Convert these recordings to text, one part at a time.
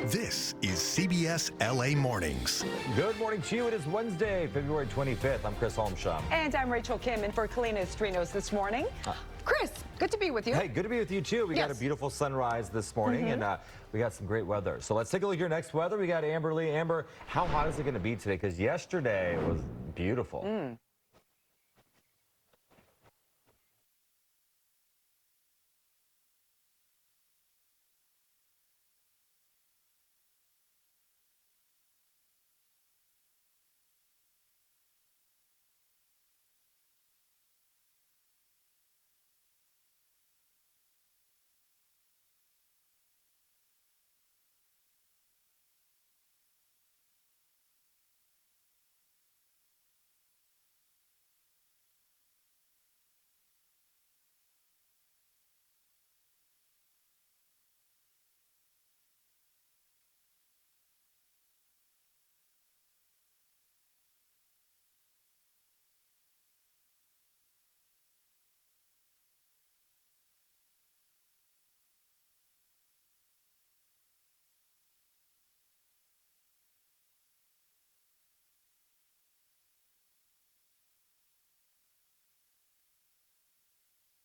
This is CBS LA Mornings. Good morning to you. It is Wednesday, February 25th. I'm Chris Holmsham. And I'm Rachel Kim in for Kalina Estrinos this morning. Chris, good to be with you. Hey, good to be with you too. We got a beautiful sunrise this morning and we got some great weather. So let's take a look at your next weather. We got Amber Lee. Amber, how hot is it going to be today? Because yesterday was beautiful.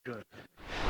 Good.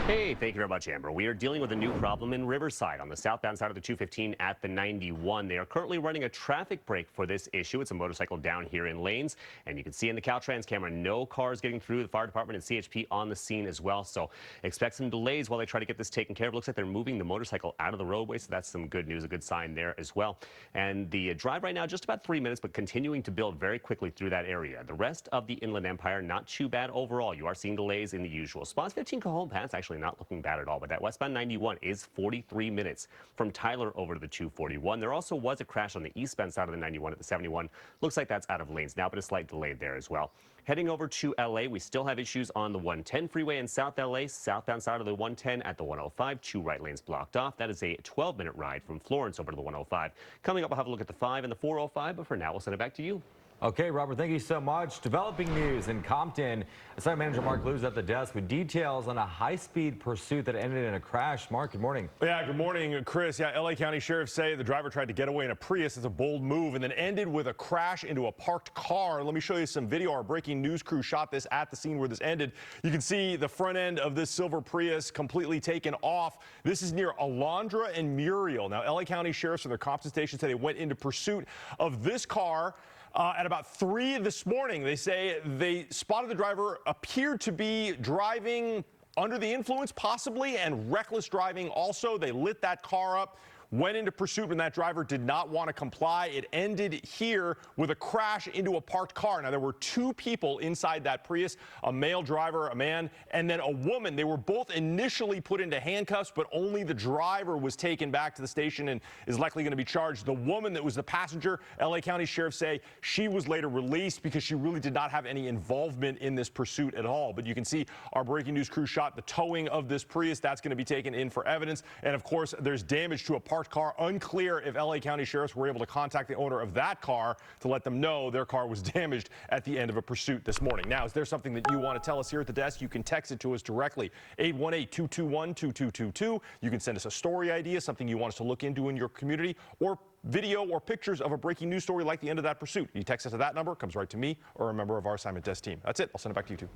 Hey, thank you very much, Amber. We are dealing with a new problem in Riverside on the southbound side of the 215 at the 91. They are currently running a traffic break for this issue. It's a motorcycle down here in lanes, and you can see in the Caltrans camera, no cars getting through. The fire department and CHP on the scene as well. So expect some delays while they try to get this taken care of. Looks like they're moving the motorcycle out of the roadway, so that's some good news, a good sign there as well. And the drive right now, just about 3 minutes, but continuing to build very quickly through that area. The rest of the Inland Empire, not too bad overall. You are seeing delays in the usual spots. 15 Cajon Pass actually not looking bad at all, but that westbound 91 is 43 minutes from Tyler over to the 241. There also was a crash on the eastbound side of the 91 at the 71. Looks like that's out of lanes now, but a slight delay there as well. Heading over to LA, we still have issues on the 110 freeway in South LA, southbound side of the 110 at the 105, 2 right lanes blocked off. That is a 12-minute ride from Florence over to the 105. Coming up, we'll have a look at the 5 and the 405, but for now, we'll send it back to you. Okay, Robert, thank you so much. Developing news in Compton. Assignment Manager Mark Lew's at the desk with details on a high-speed pursuit that ended in a crash. Mark, good morning. Yeah, good morning, Chris. Yeah, LA County sheriffs say the driver tried to get away in a Prius. It's a bold move and then ended with a crash into a parked car. Let me show you some video. Our breaking news crew shot this at the scene where this ended. You can see the front end of this silver Prius completely taken off. This is near Alondra and Muriel. Now, LA County sheriffs at their Compton station say they went into pursuit of this car. At about 3 this morning, they say they spotted the driver appeared to be driving under the influence, possibly, and reckless driving also. They lit that car up, went into pursuit when that driver did not want to comply. It ended here with a crash into a parked car. Now, there were 2 people inside that Prius, a male driver, a man, and then a woman. They were both initially put into handcuffs, but only the driver was taken back to the station and is likely going to be charged. The woman that was the passenger, LA County sheriffs say she was later released because she really did not have any involvement in this pursuit at all. But you can see our breaking news crew shot the towing of this Prius. That's going to be taken in for evidence. And of course, there's damage to a parked car. Unclear if LA County sheriffs were able to contact the owner of that car to let them know their car was damaged at the end of a pursuit this morning. Now, is there something that you want to tell us here at the desk? You can text it to us directly, 818-221-2222. You can send us a story idea, something you want us to look into in your community, or video or pictures of a breaking news story like the end of that pursuit. You text us to that number, it comes right to me or a member of our assignment desk team. That's it. I'll send it back to you two.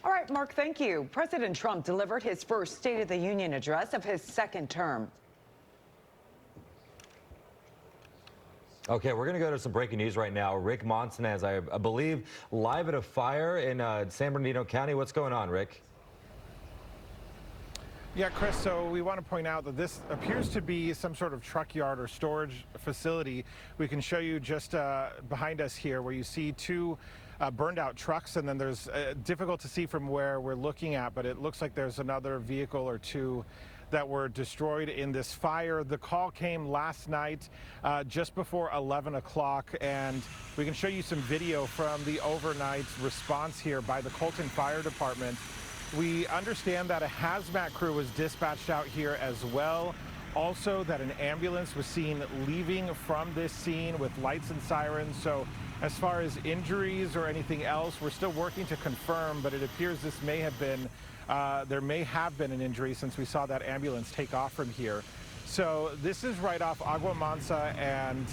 All right, Mark, thank you. President Trump delivered his first State of the Union address of his second term. Okay, we're going to go to some breaking news right now. Rick Montanez, I believe, live at a fire in San Bernardino County. What's going on, Rick? Yeah, Chris, so we want to point out that this appears to be some sort of truck yard or storage facility. We can show you just behind us here where you see 2 burned out trucks, and then there's difficult to see from where we're looking at, but it looks like there's another vehicle or 2 that were destroyed in this fire. The call came last night just before 11 o'clock, and we can show you some video from the overnight response here by the Colton Fire Department. We understand that a hazmat crew was dispatched out here as well. Also, that an ambulance was seen leaving from this scene with lights and sirens. So as far as injuries or anything else, we're still working to confirm, but it appears this may have been, there may have been an injury since we saw that ambulance take off from here. So this is right off Agua Mansa and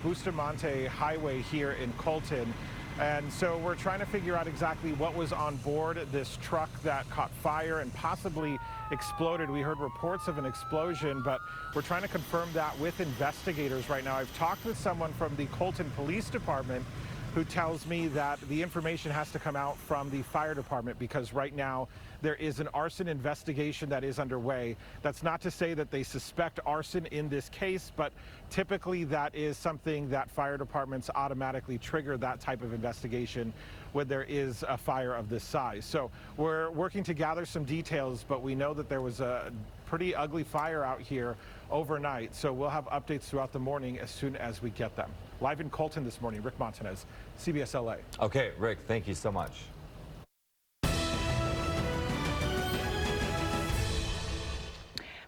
Bustamante Highway here in Colton. And so we're trying to figure out exactly what was on board this truck that caught fire and possibly exploded. We heard reports of an explosion, but we're trying to confirm that with investigators right now. I've talked with someone from the Colton Police Department who tells me that the information has to come out from the fire department because right now there is an arson investigation that is underway. That's not to say that they suspect arson in this case, but typically that is something that fire departments automatically trigger that type of investigation when there is a fire of this size. So we're working to gather some details, but we know that there was a pretty ugly fire out here overnight. So we'll have updates throughout the morning as soon as we get them. Live in Colton this morning, Rick Montanez, CBS LA. Okay, Rick, thank you so much.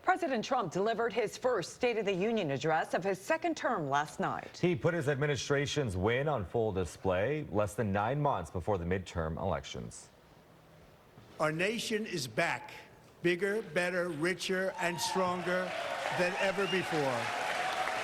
President Trump delivered his first State of the Union address of his second term last night. He put his administration's win on full display less than 9 months before the midterm elections. Our nation is back, bigger, better, richer, and stronger than ever before.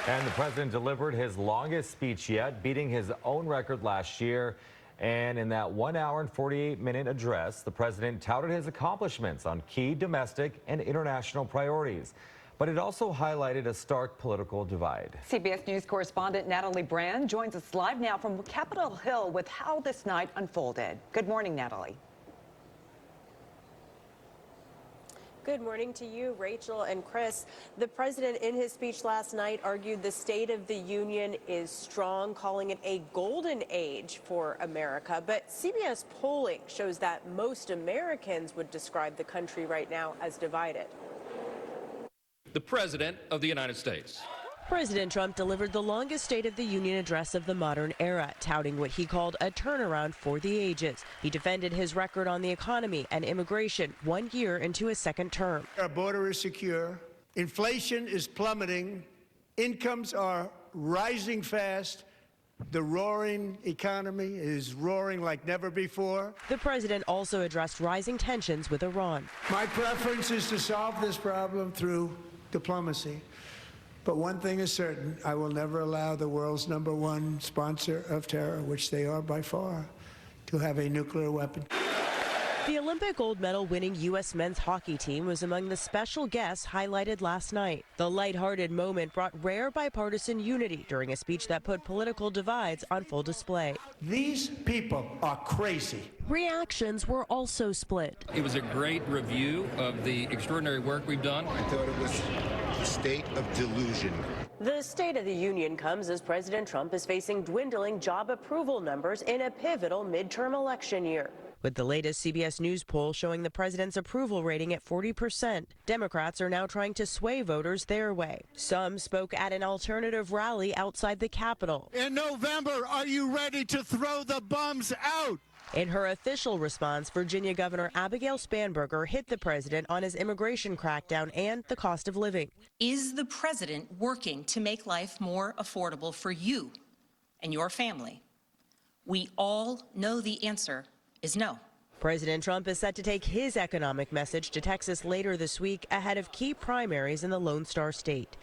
And the president delivered his longest speech yet, beating his own record last year. And in that 1 hour and 48-minute address, the president touted his accomplishments on key domestic and international priorities. But it also highlighted a stark political divide. CBS News correspondent Natalie Brand joins us live now from Capitol Hill with how this night unfolded. Good morning, Natalie. Good morning to you, Rachel and Chris. The president in his speech last night argued the State of the Union is strong, calling it a golden age for America. But CBS polling shows that most Americans would describe the country right now as divided. The President of the United States. President Trump delivered the longest State of the Union address of the modern era, touting what he called a turnaround for the ages. He defended his record on the economy and immigration 1 year into his second term. Our border is secure. Inflation is plummeting. Incomes are rising fast. The roaring economy is roaring like never before. The president also addressed rising tensions with Iran. My preference is to solve this problem through diplomacy. But one thing is certain, I will never allow the world's #1 sponsor of terror, which they are by far, to have a nuclear weapon. The Olympic gold medal winning U.S. men's hockey team was among the special guests highlighted last night. The lighthearted moment brought rare bipartisan unity during a speech that put political divides on full display. These people are crazy. Reactions were also split. It was a great review of the extraordinary work we've done. I thought it was a state of delusion. The State of the Union comes as President Trump is facing dwindling job approval numbers in a pivotal midterm election year. With the latest CBS News poll showing the president's approval rating at 40%, Democrats are now trying to sway voters their way. Some spoke at an alternative rally outside the Capitol. In November, are you ready to throw the bums out? In her official response, Virginia Governor Abigail Spanberger hit the president on his immigration crackdown and the cost of living. Is the president working to make life more affordable for you and your family? We all know the answer is no. President Trump is set to take his economic message to Texas later this week ahead of key primaries in the Lone Star State.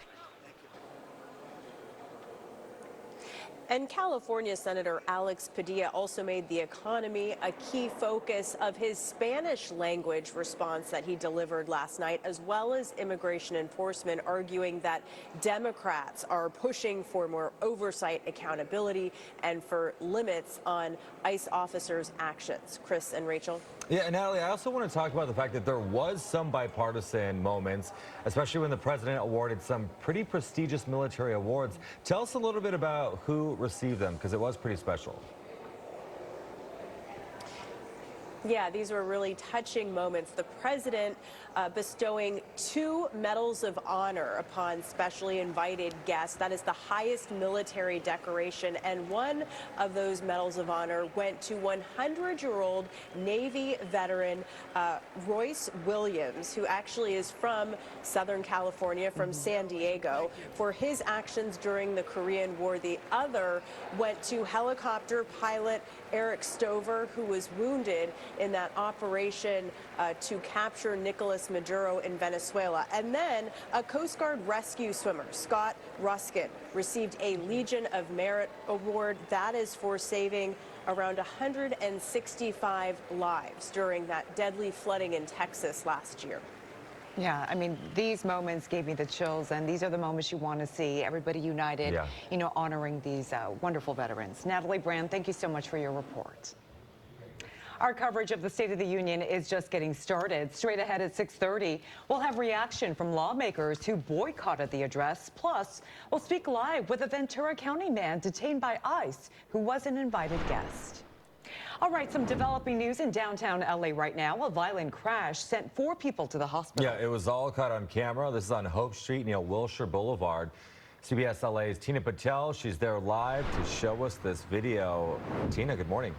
And California Senator Alex Padilla also made the economy a key focus of his Spanish language response that he delivered last night, as well as immigration enforcement, arguing that Democrats are pushing for more oversight, accountability, and for limits on ICE officers' actions. Chris and Rachel. Yeah, Natalie, I also want to talk about the fact that there was some bipartisan moments, especially when the president awarded some pretty prestigious military awards. Tell us a little bit about who received them, because it was pretty special. Yeah, these were really touching moments. The president bestowing 2 medals of honor upon specially invited guests. That is the highest military decoration. And one of those medals of honor went to 100-year-old Navy veteran Royce Williams, who actually is from Southern California, from San Diego, for his actions during the Korean War. The other went to helicopter pilot Eric Stover, who was wounded in that operation to capture Nicolas Maduro in Venezuela. And then a Coast Guard rescue swimmer, Scott Ruskin, received a Legion of Merit award. That is for saving around 165 lives during that deadly flooding in Texas last year. Yeah, I mean, these moments gave me the chills, and these are the moments you want to see. Everybody united, you know, honoring these wonderful veterans. Natalie Brand, thank you so much for your report. Our coverage of the State of the Union is just getting started. Straight ahead at 6:30, we'll have reaction from lawmakers who boycotted the address. Plus, we'll speak live with a Ventura County man detained by ICE who was an invited guest. All right, some developing news in downtown LA right now. A violent crash sent 4 people to the hospital. Yeah, it was all caught on camera. This is on Hope Street near Wilshire Boulevard. CBS LA's Tina Patel, she's there live to show us this video. Tina, good morning.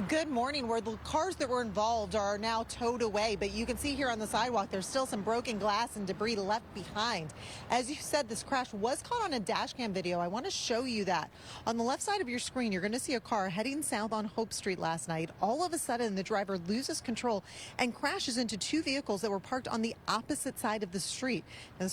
Good morning. Where the cars that were involved are now towed away, but you can see here on the sidewalk there's still some broken glass and debris left behind. As you said, this crash was caught on a dash cam video. I want to show you that. On the left side of your screen, you're going to see a car heading south on Hope Street last night. All of a sudden, the driver loses control and crashes into 2 vehicles that were parked on the opposite side of the street. Now,